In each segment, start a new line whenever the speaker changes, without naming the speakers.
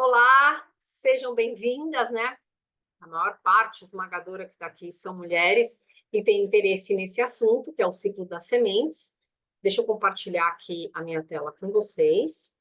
Olá, sejam bem-vindas, né? A maior parte esmagadora que está aqui são mulheres e tem interesse nesse assunto, que é o ciclo das sementes. Deixa eu compartilhar aqui a minha tela com vocês.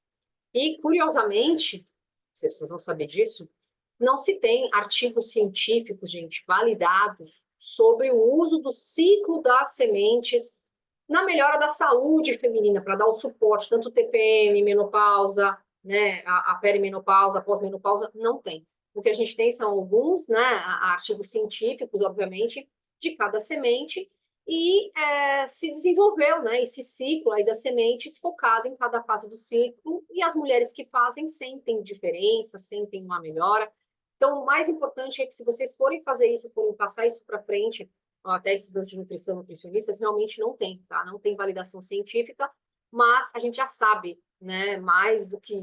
E, curiosamente, vocês precisam saber disso, não se tem artigos científicos, gente, validados sobre o uso do ciclo das sementes na melhora da saúde feminina, para dar o suporte, tanto TPM, menopausa, né, a perimenopausa, a pós-menopausa, não tem. O que a gente tem são alguns, né, artigos científicos, obviamente, de cada semente, e se desenvolveu, né, esse ciclo aí das sementes focado em cada fase do ciclo, e as mulheres que fazem sentem diferença, sentem uma melhora. Então, o mais importante é que se vocês forem fazer isso, forem passar isso para frente, até estudantes de nutrição, nutricionistas, realmente não tem, tá? Não tem validação científica, mas a gente já sabe, né, mais do que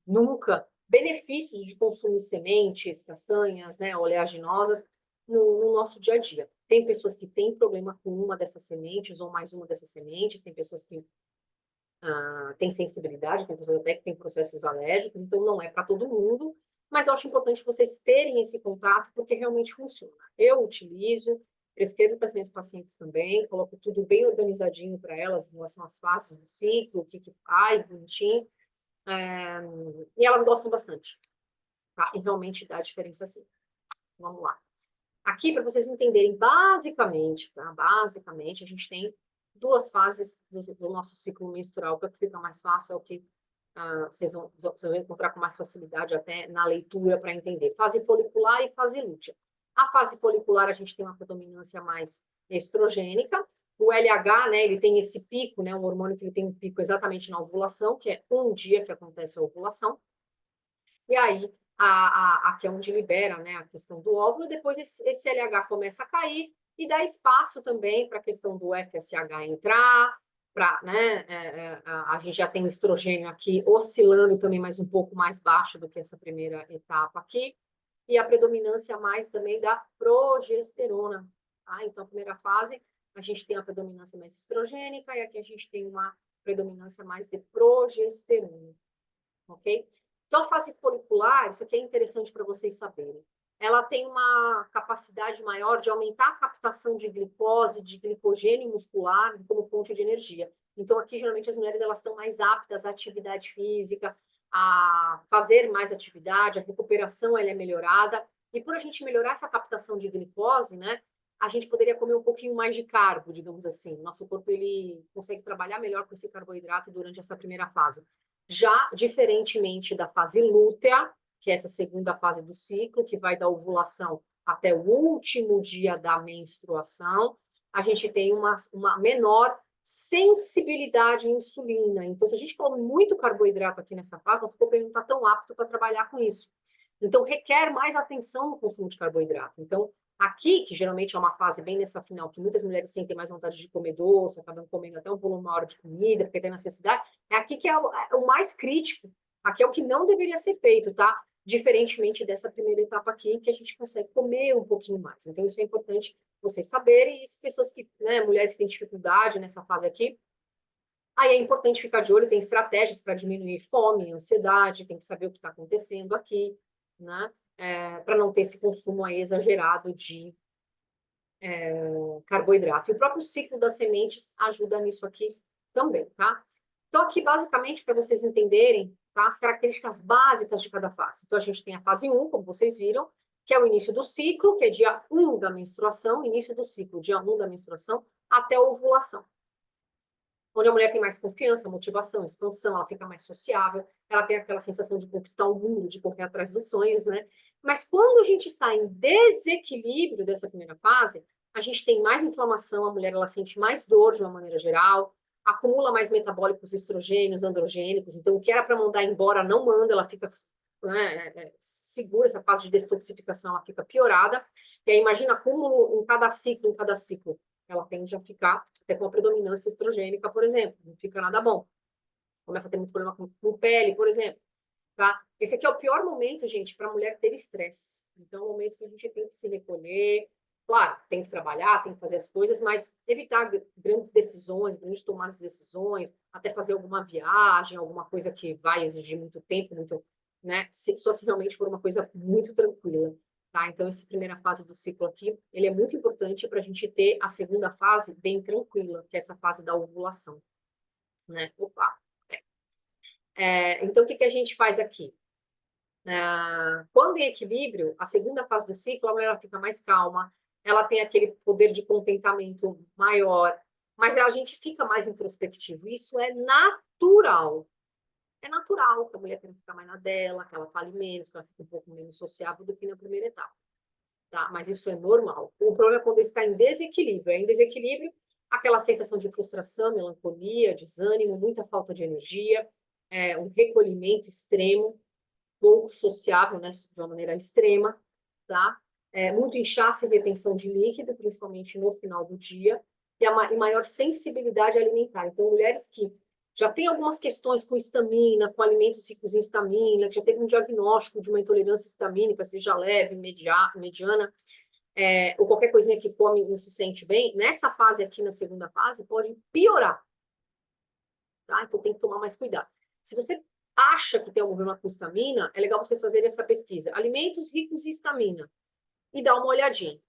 nunca, benefícios de consumir sementes, castanhas, né, oleaginosas no nosso dia a dia. Tem pessoas que têm problema com uma dessas sementes ou mais uma dessas sementes, tem pessoas que têm sensibilidade, tem pessoas até que têm processos alérgicos, então não é para todo mundo, mas eu acho importante vocês terem esse contato porque realmente funciona. Eu utilizo, prescrevo para as minhas pacientes também, coloco tudo bem organizadinho para elas em relação às fases do ciclo, o que faz, bonitinho, e elas gostam bastante, tá? E realmente dá diferença sim. Vamos lá. Aqui, para vocês entenderem, basicamente, tá? Basicamente, a gente tem duas fases do nosso ciclo menstrual, para que fica mais fácil, é o que vocês vão encontrar com mais facilidade até na leitura para entender. Fase folicular e fase lútea. A fase folicular, a gente tem uma predominância mais estrogênica. O LH, né, ele tem esse pico, né, um hormônio que ele tem um pico exatamente na ovulação, que é um dia que acontece a ovulação. E aí, aqui é onde libera, né, a questão do óvulo, depois esse LH começa a cair e dá espaço também para a questão do FSH entrar, para, né, a gente já tem o estrogênio aqui oscilando também, mas um pouco mais baixo do que essa primeira etapa aqui, e a predominância mais também da progesterona, tá? Então, a primeira fase, a gente tem a predominância mais estrogênica, e aqui a gente tem uma predominância mais de progesterona, ok? Então, a fase folicular, isso aqui é interessante para vocês saberem, ela tem uma capacidade maior de aumentar a captação de glicose, de glicogênio muscular como fonte de energia. Então, aqui, geralmente, as mulheres elas estão mais aptas à atividade física, a fazer mais atividade, a recuperação ela é melhorada. E por a gente melhorar essa captação de glicose, né, a gente poderia comer um pouquinho mais de carbo, digamos assim. Nosso corpo ele consegue trabalhar melhor com esse carboidrato durante essa primeira fase. Já, diferentemente da fase lútea, que é essa segunda fase do ciclo, que vai da ovulação até o último dia da menstruação, a gente tem uma menor sensibilidade à insulina. Então, se a gente come muito carboidrato aqui nessa fase, nosso corpo não está tão apto para trabalhar com isso. Então, requer mais atenção no consumo de carboidrato. Então, aqui, que geralmente é uma fase bem nessa final, que muitas mulheres sentem mais vontade de comer doce, acabam comendo até um volume maior de comida, porque tem necessidade, é aqui que é o mais crítico. Aqui é o que não deveria ser feito, tá? Diferentemente dessa primeira etapa aqui, que a gente consegue comer um pouquinho mais. Então, isso é importante vocês saberem. E pessoas que, né, mulheres que têm dificuldade nessa fase aqui, aí é importante ficar de olho, tem estratégias para diminuir fome, ansiedade, tem que saber o que está acontecendo aqui, né? Para não ter esse consumo aí exagerado de carboidrato. E o próprio ciclo das sementes ajuda nisso aqui também, tá? Então, aqui, basicamente, para vocês entenderem, tá, as características básicas de cada fase. Então, a gente tem a fase 1, como vocês viram, que é o início do ciclo, que é dia 1 da menstruação, início do ciclo, dia 1 da menstruação, até a ovulação. Onde a mulher tem mais confiança, motivação, expansão, ela fica mais sociável, ela tem aquela sensação de conquistar o mundo, de correr atrás dos sonhos, né? Mas quando a gente está em desequilíbrio dessa primeira fase, a gente tem mais inflamação, a mulher ela sente mais dor de uma maneira geral, acumula mais metabólicos estrogênios, androgênicos, então o que era para mandar embora não manda, ela fica, né, segura, essa fase de detoxificação ela fica piorada, e aí imagina acúmulo em cada ciclo, ela tende a ficar até com a predominância estrogênica, por exemplo, não fica nada bom. Começa a ter muito problema com pele, por exemplo. Tá? Esse aqui é o pior momento, gente, para a mulher ter estresse. Então, é o momento que a gente tem que se recolher. Claro, tem que trabalhar, tem que fazer as coisas, mas evitar grandes decisões, grandes tomadas de decisões, até fazer alguma viagem, alguma coisa que vai exigir muito tempo, né? Só se realmente for uma coisa muito tranquila, tá? Então, essa primeira fase do ciclo aqui, ele é muito importante para a gente ter a segunda fase bem tranquila, que é essa fase da ovulação, né? Opa! Então, o que a gente faz aqui? Quando em equilíbrio, a segunda fase do ciclo, a mulher fica mais calma, ela tem aquele poder de contentamento maior, mas a gente fica mais introspectivo. Isso é natural. É natural que a mulher tenha que ficar mais na dela, que ela fale menos, que ela fique um pouco menos sociável do que na primeira etapa. Tá? Mas isso é normal. O problema é quando está em desequilíbrio. Em desequilíbrio, aquela sensação de frustração, melancolia, desânimo, muita falta de energia, um recolhimento extremo, pouco sociável, né, de uma maneira extrema, tá? Muito inchaço e retenção de líquido, principalmente no final do dia, e maior sensibilidade alimentar. Então, mulheres que já têm algumas questões com histamina, com alimentos ricos em histamina, que já teve um diagnóstico de uma intolerância histamínica, seja leve, mediana, ou qualquer coisinha que come e não se sente bem, nessa fase aqui, na segunda fase, pode piorar. Tá? Então, tem que tomar mais cuidado. Se você acha que tem algum problema com histamina, é legal vocês fazerem essa pesquisa. Alimentos ricos em histamina. E dá uma olhadinha.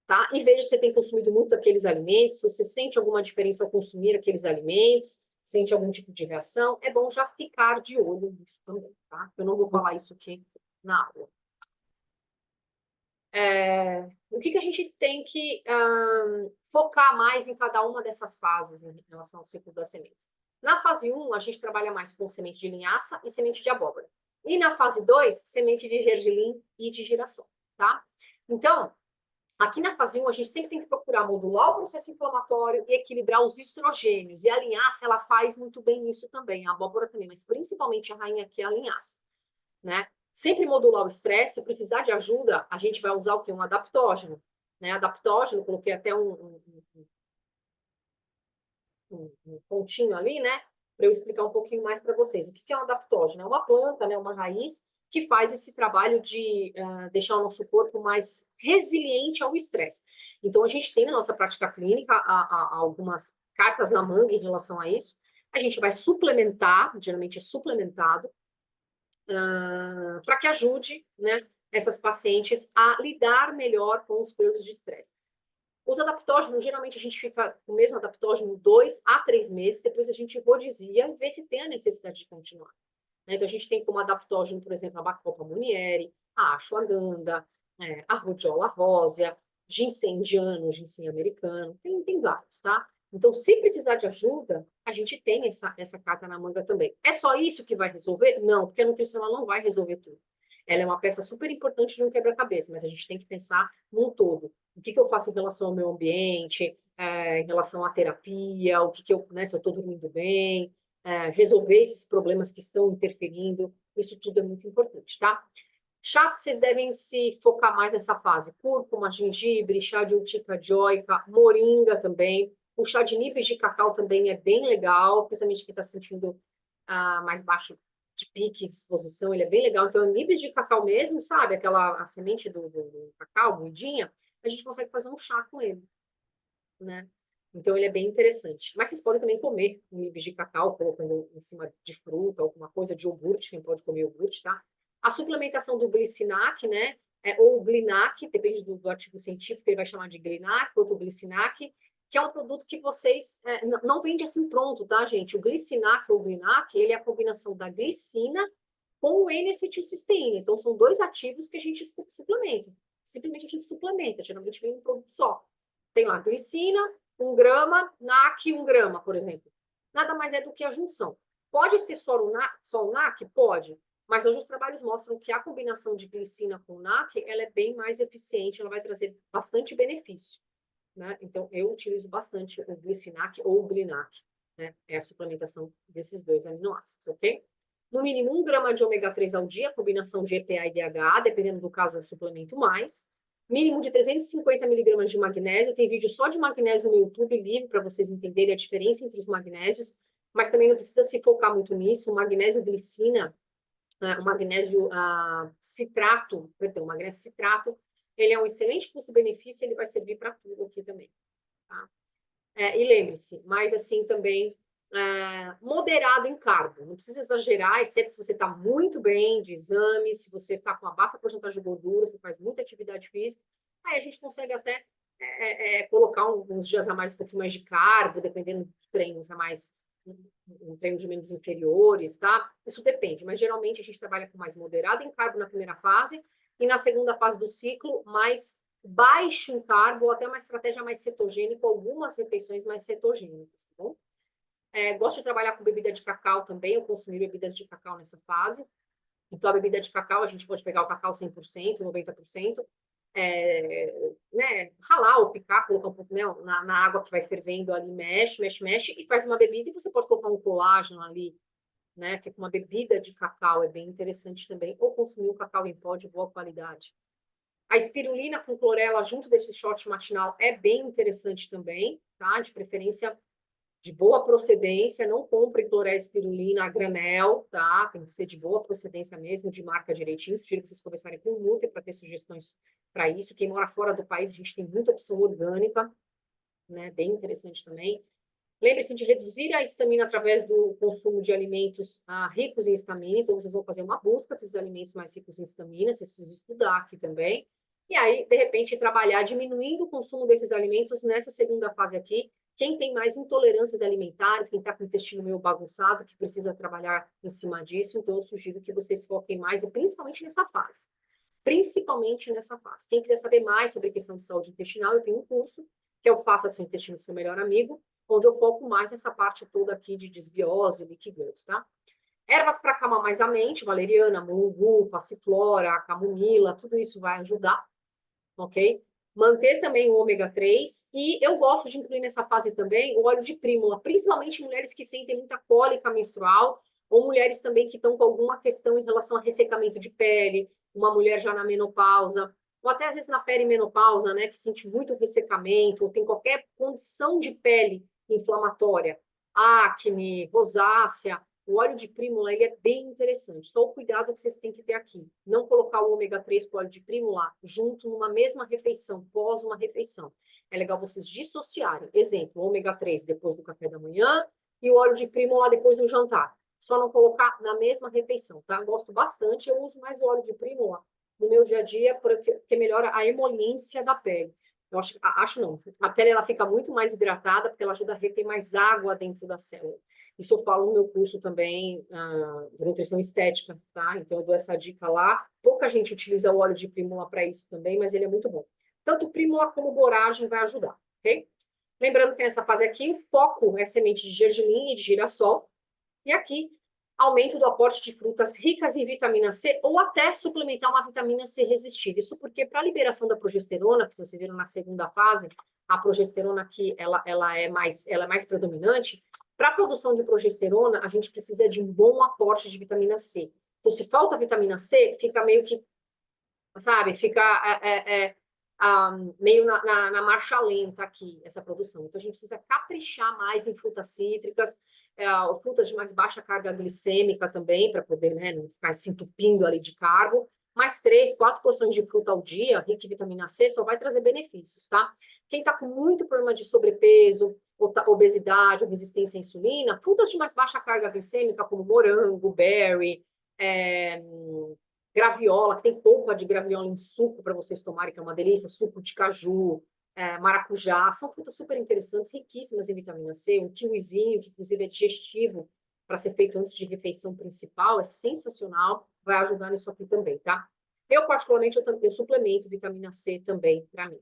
Tá? E veja se você tem consumido muito daqueles alimentos, se você sente alguma diferença ao consumir aqueles alimentos, sente algum tipo de reação, é bom já ficar de olho nisso também, tá? Eu não vou falar isso aqui na aula. O que a gente tem que focar mais em cada uma dessas fases em relação ao ciclo das sementes? Na fase 1, a gente trabalha mais com semente de linhaça e semente de abóbora. E na fase 2, semente de gergelim e de girassol, tá? Então, aqui na fase 1, a gente sempre tem que procurar modular o processo inflamatório e equilibrar os estrogênios. E a linhaça, ela faz muito bem isso também, a abóbora também, mas principalmente a rainha aqui é a linhaça, né? Sempre modular o estresse, se precisar de ajuda, a gente vai usar o quê? Um adaptógeno, né? Adaptógeno, coloquei até um pontinho ali, né? Para eu explicar um pouquinho mais para vocês. O que é um adaptógeno? É uma planta, né? Uma raiz que faz esse trabalho de deixar o nosso corpo mais resiliente ao estresse. Então, a gente tem na nossa prática clínica algumas cartas na manga em relação a isso. A gente vai suplementar, geralmente é suplementado, para que ajude, né, essas pacientes a lidar melhor com os períodos de estresse. Os adaptógenos, geralmente a gente fica com o mesmo adaptógeno 2 a 3 meses, depois a gente rodizia e vê se tem a necessidade de continuar. Então, a gente tem como adaptógeno, por exemplo, a Bacopa munieri, a ashwagandha, a rhodiola rósea, ginseng indiano, ginseng americano, tem vários, tá? Então, se precisar de ajuda, a gente tem essa carta na manga também. É só isso que vai resolver? Não, porque a nutricional não vai resolver tudo. Ela é uma peça super importante de um quebra-cabeça, mas a gente tem que pensar num todo. O que eu faço em relação ao meu ambiente, em relação à terapia, o que eu, né, se eu estou dormindo bem, resolver esses problemas que estão interferindo, isso tudo é muito importante, tá? Chás que vocês devem se focar mais nessa fase: cúrcuma, gengibre, chá de urticaria, moringa também. O chá de nibs de cacau também é bem legal, principalmente quem está sentindo mais baixo de pique, disposição, ele é bem legal. Então, nibs de cacau mesmo, sabe? A semente do cacau, moidinha, a gente consegue fazer um chá com ele, né? Então, ele é bem interessante. Mas vocês podem também comer nibs de cacau, colocando em cima de fruta, alguma coisa, de iogurte, quem pode comer iogurte, tá? A suplementação do glicinac, né? Ou glinac, depende do artigo científico, ele vai chamar de glinac, ou do glicinac, que é um produto que vocês não vende assim pronto, tá, gente? O glicinac ou glinac, ele é a combinação da glicina com o N-acetilcisteína. Então, são dois ativos que a gente suplementa. Simplesmente a gente suplementa, geralmente vem um produto só. Tem lá glicina, 1 grama, NAC, 1 grama, por exemplo. Nada mais é do que a junção. Pode ser só o NAC? Pode. Mas hoje os trabalhos mostram que a combinação de glicina com NAC, ela é bem mais eficiente, ela vai trazer bastante benefício, né? Então, eu utilizo bastante o glicinac ou o glinac, né? É a suplementação desses dois aminoácidos, ok? No mínimo 1 grama de ômega 3 ao dia, combinação de EPA e DHA, dependendo do caso, eu suplemento mais. Mínimo de 350 miligramas de magnésio. Tem vídeo só de magnésio no YouTube livre para vocês entenderem a diferença entre os magnésios, mas também não precisa se focar muito nisso. O magnésio glicina, o magnésio citrato, perdão, o magnésio citrato, ele é um excelente custo-benefício, ele vai servir para tudo aqui também, tá? E lembre-se, mas assim também, moderado em carbo, não precisa exagerar, exceto se você está muito bem de exame, se você está com uma baixa porcentagem de gordura, você faz muita atividade física, aí a gente consegue até colocar uns dias a mais, um pouquinho mais de carbo, dependendo dos treinos a mais, um treino de membros inferiores, tá? Isso depende, mas geralmente a gente trabalha com mais moderado em carbo na primeira fase, e na segunda fase do ciclo, mais baixo em carbo, ou até uma estratégia mais cetogênica, algumas refeições mais cetogênicas, tá bom? Gosto de trabalhar com bebida de cacau também, eu consumi bebidas de cacau nessa fase. Então, a bebida de cacau, a gente pode pegar o cacau 100%, 90%, ralar ou picar, colocar um pouco na água que vai fervendo ali, mexe, mexe, mexe, e faz uma bebida, e você pode colocar um colágeno ali, né, que é uma bebida de cacau, é bem interessante também, ou consumir um cacau em pó de boa qualidade. A espirulina com clorela junto desse shot matinal é bem interessante também, tá? De preferência de boa procedência, não compre clorespirulina a granel, tá? Tem que ser de boa procedência mesmo, de marca direitinho. Sugiro que vocês conversarem com o Nutri para ter sugestões para isso. Quem mora fora do país, a gente tem muita opção orgânica, né? Bem interessante também. Lembre-se de reduzir a histamina através do consumo de alimentos ricos em histamina. Então, vocês vão fazer uma busca desses alimentos mais ricos em histamina. Vocês precisam estudar aqui também. E aí, de repente, trabalhar diminuindo o consumo desses alimentos nessa segunda fase aqui. Quem tem mais intolerâncias alimentares, quem está com o intestino meio bagunçado, que precisa trabalhar em cima disso, então eu sugiro que vocês foquem mais, e principalmente nessa fase. Principalmente nessa fase. Quem quiser saber mais sobre a questão de saúde intestinal, eu tenho um curso, que é o Faça Seu Intestino Seu Melhor Amigo, onde eu foco mais nessa parte toda aqui de desbiose, leaky gut, tá? Ervas para acalmar mais a mente, valeriana, mulungu, passiflora, camomila, tudo isso vai ajudar, ok? Manter também o ômega 3, e eu gosto de incluir nessa fase também o óleo de prímula, principalmente mulheres que sentem muita cólica menstrual, ou mulheres também que estão com alguma questão em relação a ressecamento de pele, uma mulher já na menopausa, ou até às vezes na perimenopausa, né, que sente muito ressecamento, ou tem qualquer condição de pele inflamatória, acne, rosácea. O óleo de prímula, ele é bem interessante. Só o cuidado que vocês têm que ter aqui. Não colocar o ômega 3 com o óleo de prímula junto numa mesma refeição, pós uma refeição. É legal vocês dissociarem. Exemplo, o ômega 3 depois do café da manhã e o óleo de prímula depois do jantar. Só não colocar na mesma refeição, tá? Gosto bastante. Eu uso mais o óleo de prímula no meu dia a dia porque melhora a emolência da pele. Eu acho não. A pele ela fica muito mais hidratada porque ela ajuda a reter mais água dentro da célula. Isso eu falo no meu curso também de nutrição estética, tá? Então eu dou essa dica lá. Pouca gente utiliza o óleo de prímula para isso também, mas ele é muito bom. Tanto prímula como boragem vai ajudar, ok? Lembrando que nessa fase aqui o foco é semente de gergelim e de girassol. E aqui, aumento do aporte de frutas ricas em vitamina C ou até suplementar uma vitamina C resistida. Isso porque para a liberação da progesterona, que vocês viram na segunda fase, a progesterona aqui ela é mais predominante. Para a produção de progesterona, a gente precisa de um bom aporte de vitamina C. Então, se falta vitamina C, fica meio que, sabe, fica meio na marcha lenta aqui, essa produção. Então, a gente precisa caprichar mais em frutas cítricas, frutas de mais baixa carga glicêmica também, para poder, né, não ficar se entupindo ali de carbo. Mais 3, 4 porções de fruta ao dia, rica em vitamina C, só vai trazer benefícios, tá? Quem está com muito problema de sobrepeso, obesidade, ou resistência à insulina, frutas de mais baixa carga glicêmica, como morango, berry, graviola, que tem polpa de graviola em suco para vocês tomarem, que é uma delícia, suco de caju, maracujá, são frutas super interessantes, riquíssimas em vitamina C, um kiwizinho, que inclusive é digestivo, para ser feito antes de refeição principal, é sensacional, vai ajudar nisso aqui também, tá? Eu, particularmente, eu suplemento vitamina C também para mim.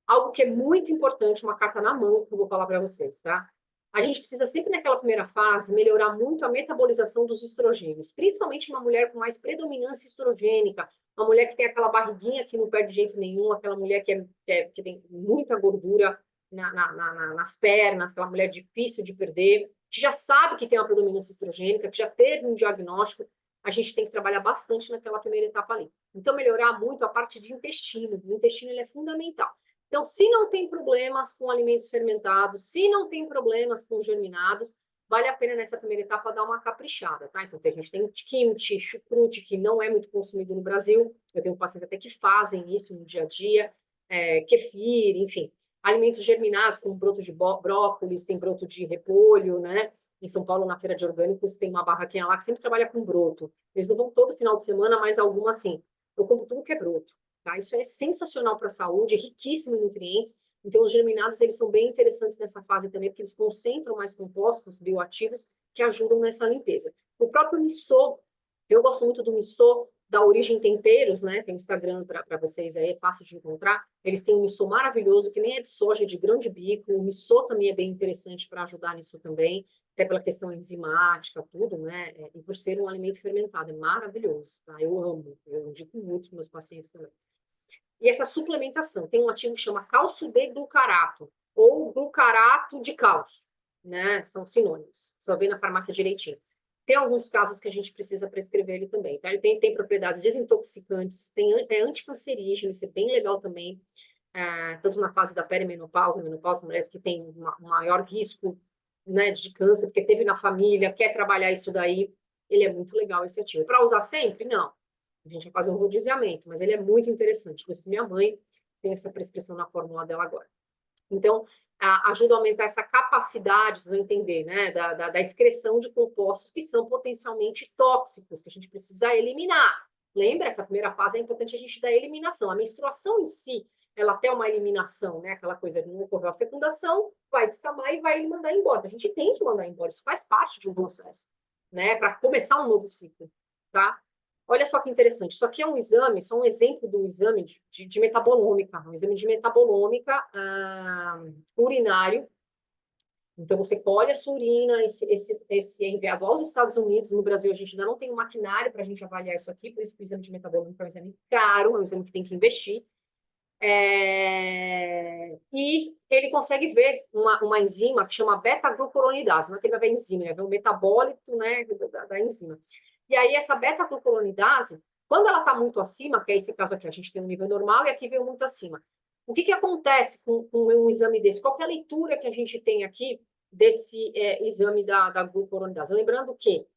Algo que é muito importante, uma carta na mão, que eu vou falar para vocês, tá? A gente precisa sempre, naquela primeira fase, melhorar muito a metabolização dos estrogênios, principalmente uma mulher com mais predominância estrogênica, uma mulher que tem aquela barriguinha que não perde de jeito nenhum, aquela mulher que tem muita gordura nas pernas, aquela mulher difícil de perder, que já sabe que tem uma predominância estrogênica, que já teve um diagnóstico, a gente tem que trabalhar bastante naquela primeira etapa ali. Então, melhorar muito a parte de intestino. O intestino ele é fundamental. Então, se não tem problemas com alimentos fermentados, se não tem problemas com germinados, vale a pena nessa primeira etapa dar uma caprichada, tá? Então, a gente tem kimchi, chucrute, que não é muito consumido no Brasil. Eu tenho pacientes até que fazem isso no dia a dia, kefir, enfim. Alimentos germinados, como broto de brócolis, tem broto de repolho, né? Em São Paulo, na feira de orgânicos, tem uma barraquinha lá que sempre trabalha com broto. Eles não vão todo final de semana, mas alguma assim. Eu compro tudo que é broto, tá? Isso é sensacional para a saúde, é riquíssimo em nutrientes. Então, os germinados, eles são bem interessantes nessa fase também, porque eles concentram mais compostos bioativos que ajudam nessa limpeza. O próprio missô, eu gosto muito do missô da Origem Temperos, né? Tem um Instagram para vocês aí, é fácil de encontrar. Eles têm um missô maravilhoso, que nem é de soja, é de grão de bico. O missô também é bem interessante para ajudar nisso também, até pela questão enzimática, tudo, né? E por ser um alimento fermentado, é maravilhoso, tá? Eu amo, eu indico muito para meus pacientes também. E essa suplementação tem um ativo que chama cálcio de glucarato, ou glucarato de cálcio, né? São sinônimos, só vê na farmácia direitinho. Tem alguns casos que a gente precisa prescrever ele também, tá? Ele tem propriedades desintoxicantes, é anticancerígeno, isso é bem legal também, tanto na fase da perimenopausa, menopausa, mulheres que têm um maior risco, né, de câncer, porque teve na família, quer trabalhar isso daí, ele é muito legal esse ativo. Para usar sempre? Não. A gente vai fazer um rodiziamento, mas ele é muito interessante. Por isso que minha mãe tem essa prescrição na fórmula dela agora. Então, ajuda a aumentar essa capacidade, vocês vão entender, né, da excreção de compostos que são potencialmente tóxicos, que a gente precisa eliminar. Lembra? Essa primeira fase é importante a gente dar a eliminação. A menstruação em si, ela tem uma eliminação, né? Aquela coisa de não ocorreu a fecundação, vai descamar e vai mandar embora. A gente tem que mandar embora, isso faz parte de um processo, né? Para começar um novo ciclo, tá? Olha só que interessante, isso aqui é um exame, só um exemplo de um exame de metabolômica, um exame de metabolômica urinário. Então, você colhe a sua urina, esse é enviado aos Estados Unidos. No Brasil, a gente ainda não tem um maquinário para a gente avaliar isso aqui, por isso que o exame de metabolômica é um exame caro, é um exame que tem que investir. E ele consegue ver uma enzima que chama beta-glucuronidase, não é que ele vai ver a enzima, ele vai ver o metabólito, né, da enzima. E aí, essa beta-glucuronidase, quando ela está muito acima, que é esse caso aqui, a gente tem um nível normal e aqui veio muito acima. O que acontece com um exame desse? Qual é a leitura que a gente tem aqui desse exame da glucuronidase? Lembrando que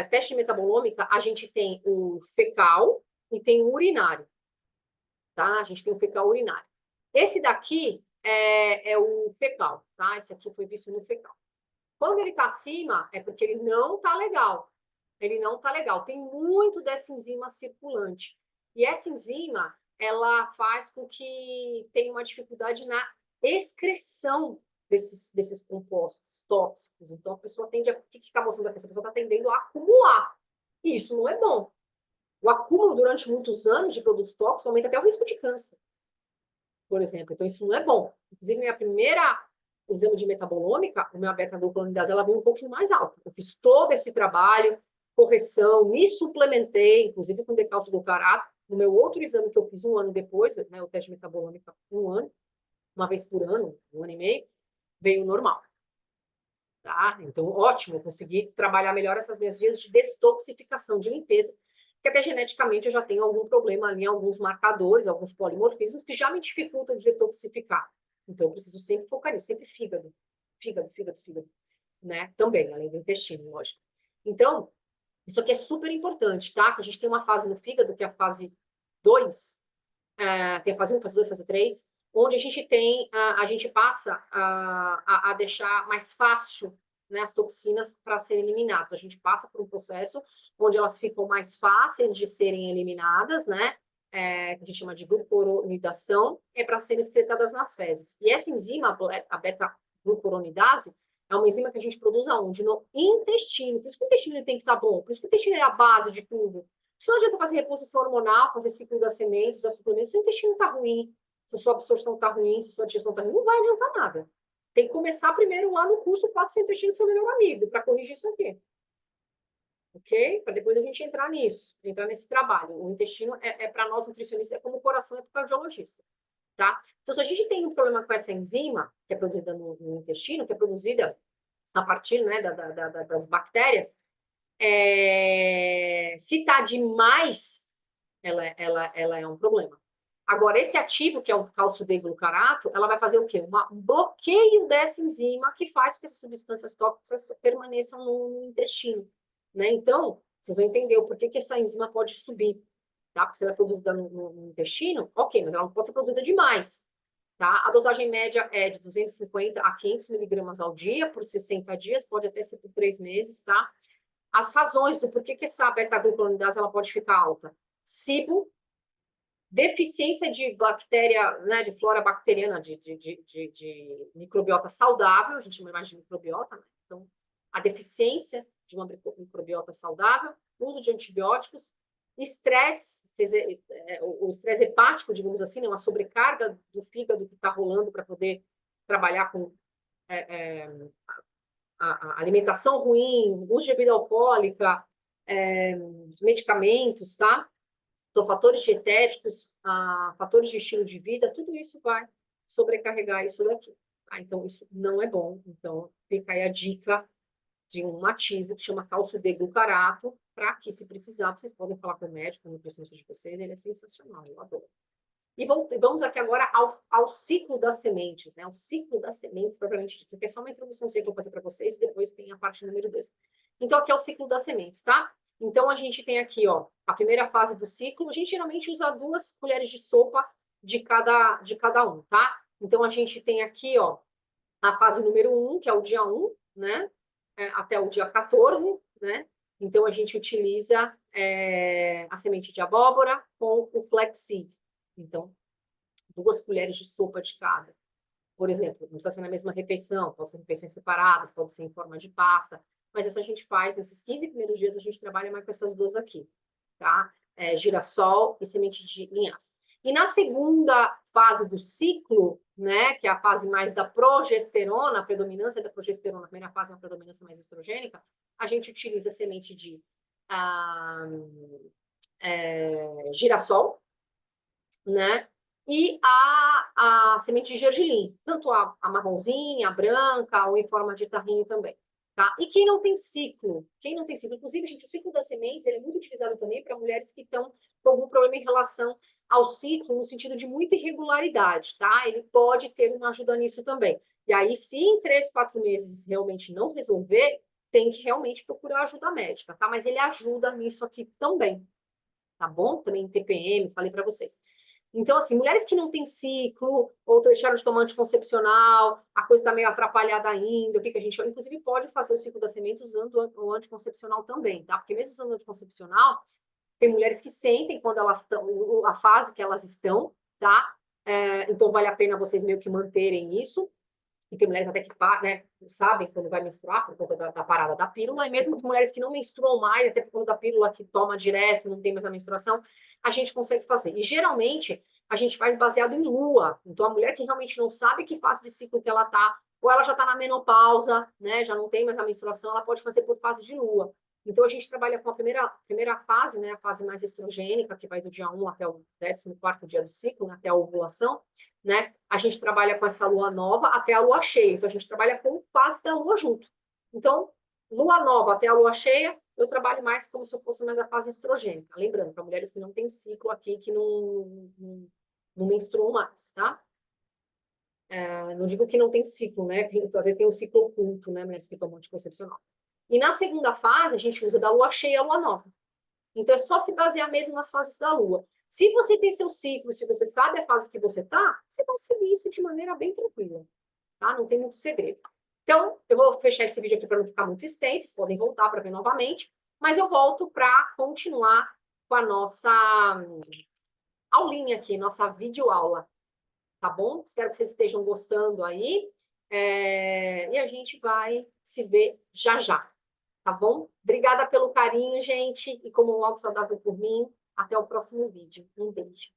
teste metabolômica, a gente tem o fecal e tem o urinário, tá? A gente tem o fecal urinário. Esse daqui é o fecal, tá? Esse aqui foi visto no fecal. Quando ele está acima, é porque ele não está legal. Ele não está legal. Tem muito dessa enzima circulante. E essa enzima, ela faz com que tenha uma dificuldade na excreção desses compostos tóxicos. Então, a pessoa tende a... O que está mostrando aqui? Essa pessoa está tendendo a acumular. E isso não é bom. O acúmulo durante muitos anos de produtos tóxicos aumenta até o risco de câncer, por exemplo. Então, isso não é bom. Inclusive, minha primeira exame de metabolômica, a minha beta-glucuronidase, ela veio um pouquinho mais alta. Eu fiz todo esse trabalho, correção, me suplementei, inclusive com decálcio glucarato. No meu outro exame que eu fiz um ano depois, né, o teste de metabolomica, um ano, uma vez por ano, um ano e meio, veio normal. Tá? Então, ótimo, eu consegui trabalhar melhor essas minhas vias de detoxificação, de limpeza, que até geneticamente eu já tenho algum problema ali, alguns marcadores, alguns polimorfismos que já me dificultam de detoxificar. Então, eu preciso sempre focar nisso, sempre fígado, né? Também, além do intestino, lógico. Então, isso aqui é super importante, tá? Que a gente tem uma fase no fígado, que é a fase 2, tem a fase 1, fase 2, fase 3, onde a gente tem, a gente passa a deixar mais fácil, né, as toxinas para serem eliminadas. A gente passa por um processo onde elas ficam mais fáceis de serem eliminadas, né? Que a gente chama de glucuronidação, para serem excretadas nas fezes. E essa enzima, a beta-glucuronidase, é uma enzima que a gente produz aonde? No intestino. Por isso que o intestino tem que estar bom, por isso que o intestino é a base de tudo. Isso não adianta fazer reposição hormonal, fazer ciclo das sementes, usar suplementos, se o intestino está ruim, se a sua absorção está ruim, se a sua digestão está ruim, não vai adiantar nada. Tem que começar primeiro lá no curso, faça seu intestino seu melhor amigo, para corrigir isso aqui. Ok? Para depois a gente entrar nisso, entrar nesse trabalho. O intestino para nós nutricionistas, é como o coração é para o cardiologista. Tá? Então, se a gente tem um problema com essa enzima, que é produzida no intestino, que é produzida a partir, né, das bactérias, se está demais, ela é um problema. Agora, esse ativo, que é o cálcio D-glucarato, ela vai fazer o quê? Um bloqueio dessa enzima que faz com que essas substâncias tóxicas permaneçam no intestino. Né? Então, vocês vão entender o porquê que essa enzima pode subir. Tá? Porque se ela é produzida no intestino, ok, mas ela não pode ser produzida demais. tá? A dosagem média é de 250 a 500 miligramas ao dia, por 60 dias, pode até ser por 3 meses, tá? As razões do porquê que essa beta-glucuronidase ela pode ficar alta. SIBO, deficiência de bactéria, né, de flora bacteriana, de microbiota saudável, a gente chama mais de microbiota, né? Então, a deficiência de uma microbiota saudável, uso de antibióticos, estresse, quer dizer, o estresse hepático, digamos assim, né, uma sobrecarga do fígado que está rolando para poder trabalhar com a alimentação ruim, uso de bebida alcoólica, medicamentos, tá? Então, fatores dietéticos, fatores de estilo de vida, tudo isso vai sobrecarregar isso daqui. Tá? Então, isso não é bom. Então, fica aí a dica de um ativo que chama cálcio D-glucarato, para que, se precisar, vocês podem falar com o médico, no nutricionista de vocês, ele é sensacional, eu adoro. E vamos aqui agora ao ciclo das sementes, né? O ciclo das sementes, propriamente dito, que é só uma introdução que eu vou fazer para vocês, e depois tem a parte número 2. Então, aqui é o ciclo das sementes, tá? Então, a gente tem aqui, ó, a primeira fase do ciclo. A gente geralmente usa 2 colheres de sopa de cada um, tá? Então, a gente tem aqui, ó, a fase número 1, que é o dia 1, né? Até o dia 14, né? Então, a gente utiliza a semente de abóbora com o flaxseed. Então, 2 colheres de sopa de cada. Por exemplo, não precisa ser na mesma refeição, pode ser refeições separadas, pode ser em forma de pasta, mas essa a gente faz, nesses 15 primeiros dias, a gente trabalha mais com essas 2 aqui, tá? Girassol e semente de linhaça. E na segunda fase do ciclo, né, que é a fase mais da progesterona, a predominância da progesterona, a primeira fase é uma predominância mais estrogênica, a gente utiliza a semente de girassol, né? E a semente de gergelim, tanto a marronzinha, a branca, ou em forma de tarrinho também. Tá? E quem não tem ciclo? Quem não tem ciclo? Inclusive, gente, o ciclo das sementes ele é muito utilizado também para mulheres que estão com algum problema em relação ao ciclo, no sentido de muita irregularidade, tá? Ele pode ter uma ajuda nisso também. E aí, se em 3, 4 meses realmente não resolver, tem que realmente procurar ajuda médica, tá? Mas ele ajuda nisso aqui também, tá bom? Também TPM, falei para vocês. Então, assim, mulheres que não têm ciclo, ou deixaram de tomar anticoncepcional, a coisa está meio atrapalhada ainda, o que a gente... Inclusive, pode fazer o ciclo das sementes usando o anticoncepcional também, tá? Porque mesmo usando o anticoncepcional, tem mulheres que sentem quando elas estão, a fase que elas estão, tá? Então, vale a pena vocês meio que manterem isso. E tem mulheres até que né, sabem quando vai menstruar por conta da parada da pílula, e mesmo mulheres que não menstruam mais, até por conta da pílula que toma direto, não tem mais a menstruação, a gente consegue fazer. E geralmente a gente faz baseado em lua. Então a mulher que realmente não sabe que fase de ciclo que ela tá, ou ela já está na menopausa, né, já não tem mais a menstruação, ela pode fazer por fase de lua. Então a gente trabalha com a primeira fase, né, a fase mais estrogênica, que vai do dia 1 até o 14º dia do ciclo, né, até a ovulação, né? A gente trabalha com essa lua nova até a lua cheia. Então, a gente trabalha com fase da lua junto. Então, lua nova até a lua cheia, eu trabalho mais como se eu fosse mais a fase estrogênica. Lembrando, para mulheres que não têm ciclo aqui, que não menstruam mais, tá? Não digo que não tem ciclo, né? Às vezes tem um ciclo oculto, né? Mulheres que tomam anticoncepcional. E na segunda fase, a gente usa da lua cheia à lua nova. Então, é só se basear mesmo nas fases da lua. Se você tem seu ciclo, se você sabe a fase que você está, você vai seguir isso de maneira bem tranquila, tá? Não tem muito segredo. Então, eu vou fechar esse vídeo aqui para não ficar muito extenso, vocês podem voltar para ver novamente, mas eu volto para continuar com a nossa aulinha aqui, nossa videoaula, tá bom? Espero que vocês estejam gostando aí, e a gente vai se ver já já. Tá bom? Obrigada pelo carinho, gente. E como algo saudável por mim, até o próximo vídeo. Um beijo.